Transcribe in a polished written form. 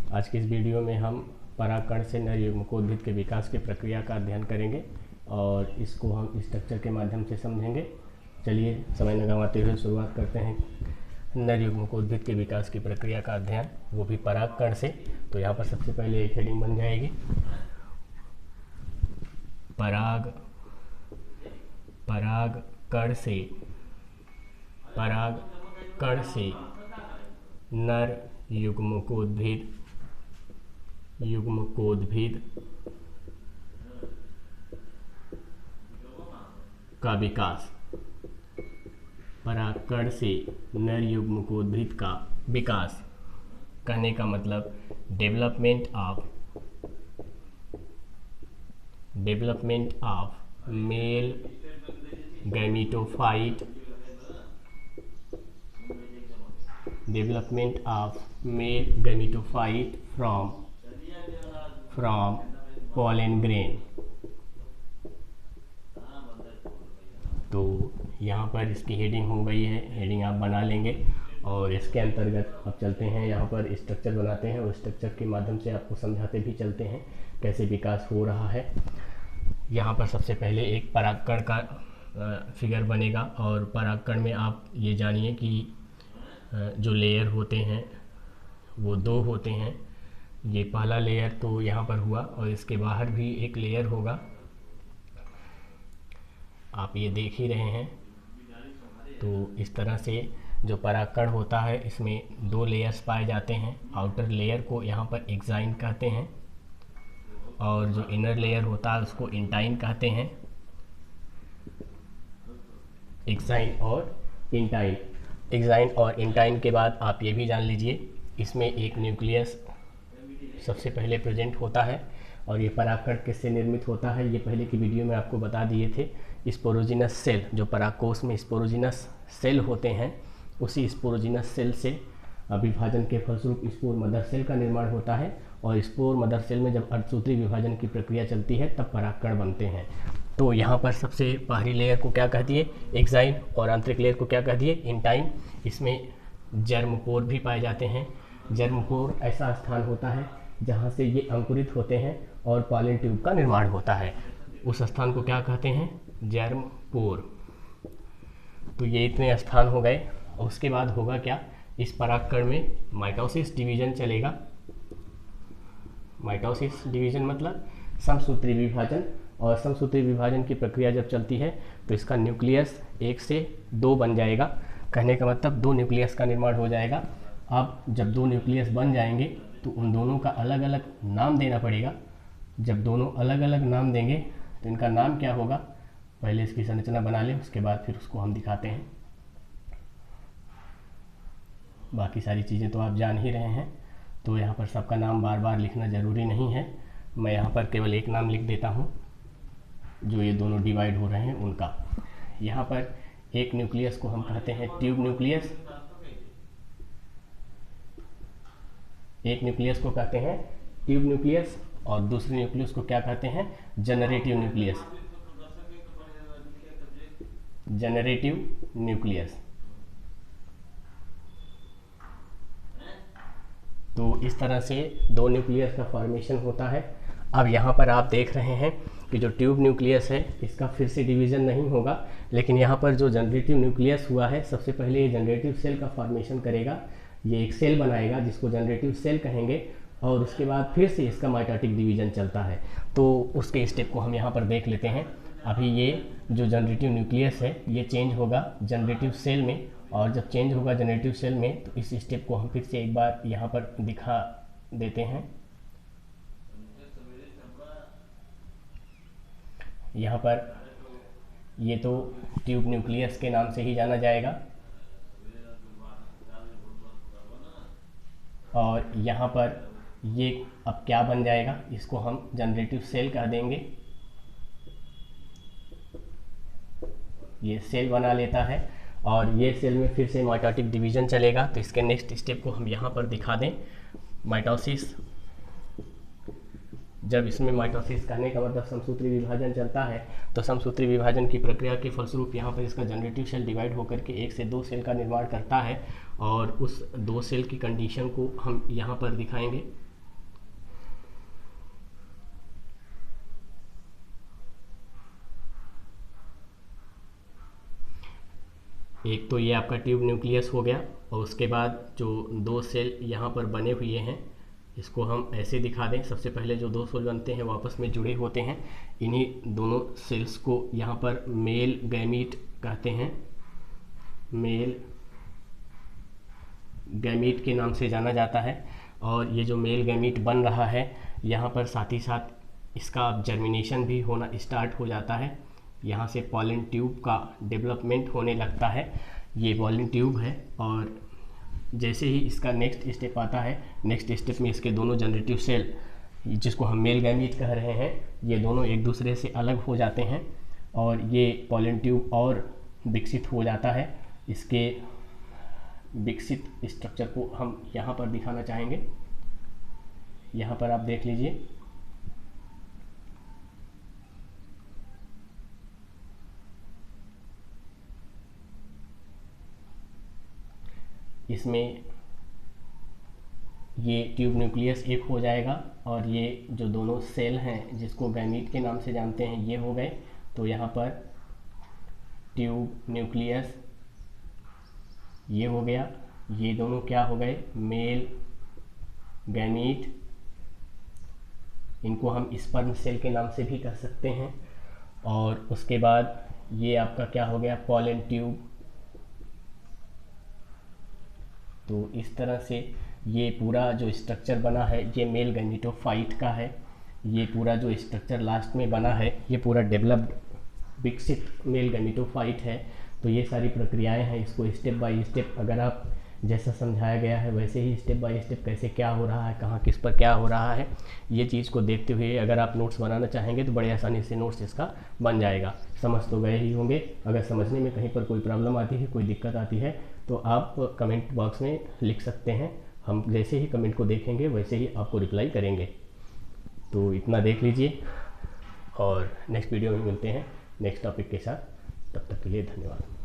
आज की इस वीडियो में हम परागकण से नर युग्मकोद्भिद के विकास की प्रक्रिया का अध्ययन करेंगे और इसको हम स्ट्रक्चर के माध्यम से समझेंगे। चलिए समय न गंवाते हुए शुरुआत करते हैं नर युग्मकोद्भिद के विकास की प्रक्रिया का अध्ययन, वो भी परागकण से। तो यहाँ पर सबसे पहले एक हेडिंग बन जाएगी परागकण से नर युग्मकोद्भिद का विकास। परागकण से नर युग्मकोद्भिद का विकास कहने का मतलब development of male gametophyte from pollen grain। तो यहाँ पर इसकी हेडिंग हो गई है, हेडिंग आप बना लेंगे और इसके अंतर्गत अब चलते हैं यहाँ पर स्ट्रक्चर बनाते हैं और स्ट्रक्चर के माध्यम से आपको समझाते भी चलते हैं कैसे विकास हो रहा है। यहाँ पर सबसे पहले एक परागकण का फिगर बनेगा और परागकण में आप ये जानिए कि जो लेयर होते हैं वो दो होते हैं। ये पहला लेयर तो यहाँ पर हुआ और इसके बाहर भी एक लेयर होगा, आप ये देख ही रहे हैं। तो इस तरह से जो परागकण होता है इसमें दो लेयर्स पाए जाते हैं। आउटर लेयर को यहाँ पर एक्साइन कहते हैं और जो इनर लेयर होता है उसको इंटाइन कहते हैं। एक्साइन और इंटाइन के बाद आप ये भी जान लीजिए इसमें एक न्यूक्लियस सबसे पहले प्रेजेंट होता है। और ये परागकण किससे निर्मित होता है ये पहले की वीडियो में आपको बता दिए थे। स्पोरोजिनस सेल, जो परागकोश में स्पोरोजिनस सेल होते हैं, उसी स्पोरोजिनस सेल से विभाजन के फलस्वरूप स्पोर मदर सेल का निर्माण होता है और स्पोर मदर सेल में जब अर्धसूत्री विभाजन की प्रक्रिया चलती है तब परागकण बनते हैं। तो यहाँ पर सबसे बाहरी लेयर को क्या कह दिए, एक्साइन, और आंतरिक लेयर को क्या कह दिए, इंटाइन। इसमें जर्मपोर भी पाए जाते हैं। जर्मपोर ऐसा स्थान होता है जहाँ से ये अंकुरित होते हैं और पॉलन ट्यूब का निर्माण होता है। उस स्थान को क्या कहते हैं, जर्मपोर। तो ये इतने स्थान हो गए। और उसके बाद होगा क्या, इस परागकण में माइटोसिस डिवीजन चलेगा। माइटोसिस डिवीजन मतलब समसूत्री विभाजन, और समसूत्री विभाजन की प्रक्रिया जब चलती है तो इसका न्यूक्लियस 1 से 2 बन जाएगा। कहने का मतलब 2 न्यूक्लियस का निर्माण हो जाएगा। अब जब 2 न्यूक्लियस बन जाएंगे तो उन दोनों का अलग अलग नाम देना पड़ेगा। जब दोनों अलग अलग नाम देंगे तो इनका नाम क्या होगा, पहले इसकी संरचना बना लें, उसके बाद फिर उसको हम दिखाते हैं। बाकी सारी चीज़ें तो आप जान ही रहे हैं, तो यहाँ पर सबका नाम बार बार लिखना ज़रूरी नहीं है। मैं यहाँ पर केवल एक नाम लिख देता हूँ जो ये दोनों डिवाइड हो रहे हैं उनका। यहाँ पर एक न्यूक्लियस को हम कहते हैं ट्यूब न्यूक्लियस, एक न्यूक्लियस को कहते हैं ट्यूब न्यूक्लियस और दूसरे न्यूक्लियस को क्या कहते हैं, जनरेटिव न्यूक्लियस। तो इस तरह से 2 न्यूक्लियस का फॉर्मेशन होता है। अब यहाँ पर आप देख रहे हैं कि जो ट्यूब न्यूक्लियस है इसका फिर से डिवीज़न नहीं होगा, लेकिन यहाँ पर जो जनरेटिव न्यूक्लियस हुआ है सबसे पहले ये जनरेटिव सेल का फॉर्मेशन करेगा। ये एक सेल बनाएगा जिसको जनरेटिव सेल कहेंगे और उसके बाद फिर से इसका माइटोटिक डिवीजन चलता है। तो उसके स्टेप को हम यहाँ पर देख लेते हैं। अभी ये जो जनरेटिव न्यूक्लियस है ये चेंज होगा जनरेटिव सेल में, और जब चेंज होगा जनरेटिव सेल में तो इस स्टेप को हम फिर से एक बार यहाँ पर दिखा देते हैं। यहाँ पर ये तो ट्यूब न्यूक्लियस के नाम से ही जाना जाएगा और यहाँ पर ये अब क्या बन जाएगा, इसको हम जनरेटिव सेल कह देंगे। ये सेल बना लेता है और ये सेल में फिर से माइटोटिक डिवीजन चलेगा। तो इसके नेक्स्ट स्टेप को हम यहाँ पर दिखा दें, माइटोसिस। जब इसमें माइटोसिस कहने का मतलब समसूत्री विभाजन चलता है, तो समसूत्री विभाजन की प्रक्रिया के फलस्वरूप यहाँ पर इसका जनरेटिव सेल डिवाइड होकर के 1 से 2 सेल का निर्माण करता है और उस 2 सेल की कंडीशन को हम यहाँ पर दिखाएंगे। एक तो ये आपका ट्यूब न्यूक्लियस हो गया, और उसके बाद जो 2 सेल यहाँ पर बने हुए हैं इसको हम ऐसे दिखा दें। सबसे पहले जो 2 सेल बनते हैं वो आपस में जुड़े होते हैं, इन्हीं दोनों सेल्स को यहाँ पर मेल गैमीट कहते हैं, मेल गैमीट के नाम से जाना जाता है। और ये जो मेल गैमीट बन रहा है यहाँ पर साथ ही साथ इसका जर्मिनेशन भी होना स्टार्ट हो जाता है, यहाँ से पॉलन ट्यूब का डेवलपमेंट होने लगता है। ये पॉलन ट्यूब है, और जैसे ही इसका नेक्स्ट स्टेप आता है, नेक्स्ट स्टेप में इसके दोनों जनरेटिव सेल जिसको हम मेल गैमीट कह रहे हैं, ये दोनों एक दूसरे से अलग हो जाते हैं और ये पॉलन ट्यूब और विकसित हो जाता है। इसके विकसित स्ट्रक्चर को हम यहाँ पर दिखाना चाहेंगे। यहाँ पर आप देख लीजिए, इसमें ये ट्यूब न्यूक्लियस एक हो जाएगा, और ये जो दोनों सेल हैं जिसको गैमीट के नाम से जानते हैं ये हो गए। तो यहाँ पर ट्यूब न्यूक्लियस ये हो गया, ये दोनों क्या हो गए, मेल गैमीट। इनको हम स्पर्म सेल के नाम से भी कह सकते हैं। और उसके बाद ये आपका क्या हो गया, पॉलन ट्यूब। तो इस तरह से ये पूरा जो स्ट्रक्चर बना है ये मेल गैमीटोफाइट का है। ये पूरा जो स्ट्रक्चर लास्ट में बना है ये पूरा डेवलप्ड विकसित मेल गैमीटोफाइट है। तो ये सारी प्रक्रियाएं हैं, इसको स्टेप बाय स्टेप अगर आप जैसा समझाया गया है वैसे ही स्टेप बाय स्टेप कैसे क्या हो रहा है, कहाँ किस पर क्या हो रहा है, ये चीज़ को देखते हुए अगर आप नोट्स बनाना चाहेंगे तो बड़े आसानी से नोट्स इसका बन जाएगा। समझ तो गए ही होंगे। अगर समझने में कहीं पर कोई प्रॉब्लम आती है, कोई दिक्कत आती है तो आप कमेंट बॉक्स में लिख सकते हैं। हम जैसे ही कमेंट को देखेंगे वैसे ही आपको रिप्लाई करेंगे। तो इतना देख लीजिए, और नेक्स्ट वीडियो में मिलते हैं नेक्स्ट टॉपिक के साथ। तब तक के लिए धन्यवाद।